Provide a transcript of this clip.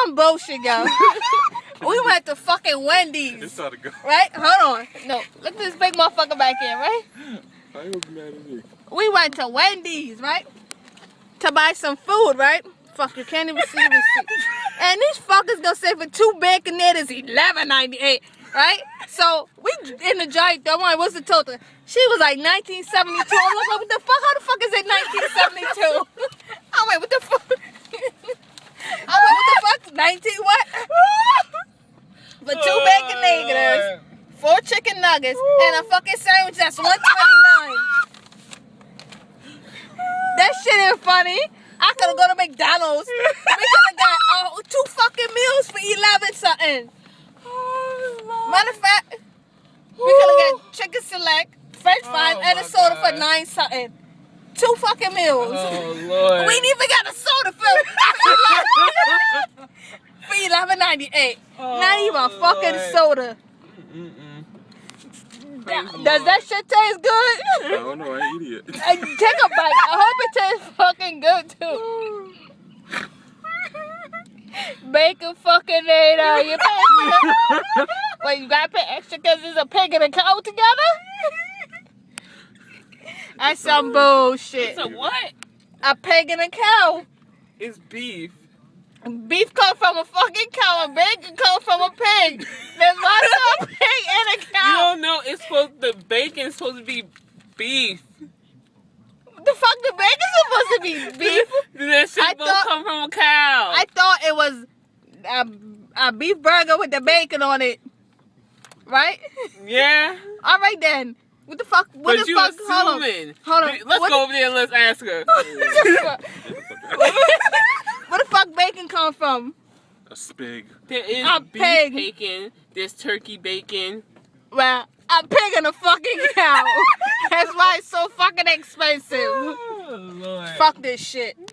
some bullshit, yo. We went to fucking Wendy's. It's how to go. Right? Hold on. No, look at this big motherfucker back here, right? I ain't mad at me. We went to Wendy's, right? To buy some food, right? Fuck, you can't even see the receipt. And these fuckers gonna say for 2 Baconator is $11.98, right? So we in the giant. I'm like, what's the total? She was like 1972. I'm like, what the fuck? How the fuck is it 1972? I'm like, what the fuck? I'm like, what the fuck? 19 what? For 2 Baconators, 4 chicken nuggets, and a fucking sandwich that's $1.29. That shit ain't funny. I could've gone to McDonald's. We could've got 2 fucking meals for 11 something. Matter of fact, we could've got chicken select, French fries, and a soda for 9 something. 2 fucking meals. Oh, Lord. We ain't even got a soda for $11.98. Not even a fucking Lord. soda. Does that shit taste good? I don't know, I ain't eat it. Take a bite. I hope it tastes fucking good too. Bacon fucking nader. You pay for it? Wait, you gotta pay extra because there's a pig and a cow together? That's some bullshit. It's a what? A pig and a cow. It's beef. Beef come from a fucking cow and bacon come from a pig. There's lots of a pig and a You cow. don't know the bacon's supposed to be beef. The fuck the bacon's supposed to be beef? That shit I supposed to thought- come from a cow. I thought it was a beef burger with the bacon on it. Right? Yeah. All right then. What the fuck? What But the you fuck? assuming. Hold on. Let's What go over there and let's ask her. Where the fuck bacon come from? A spig. There is A beef pig. bacon. There's turkey bacon. Well, a pig and a fucking cow. That's why it's so fucking expensive. Oh, Lord. Fuck this shit.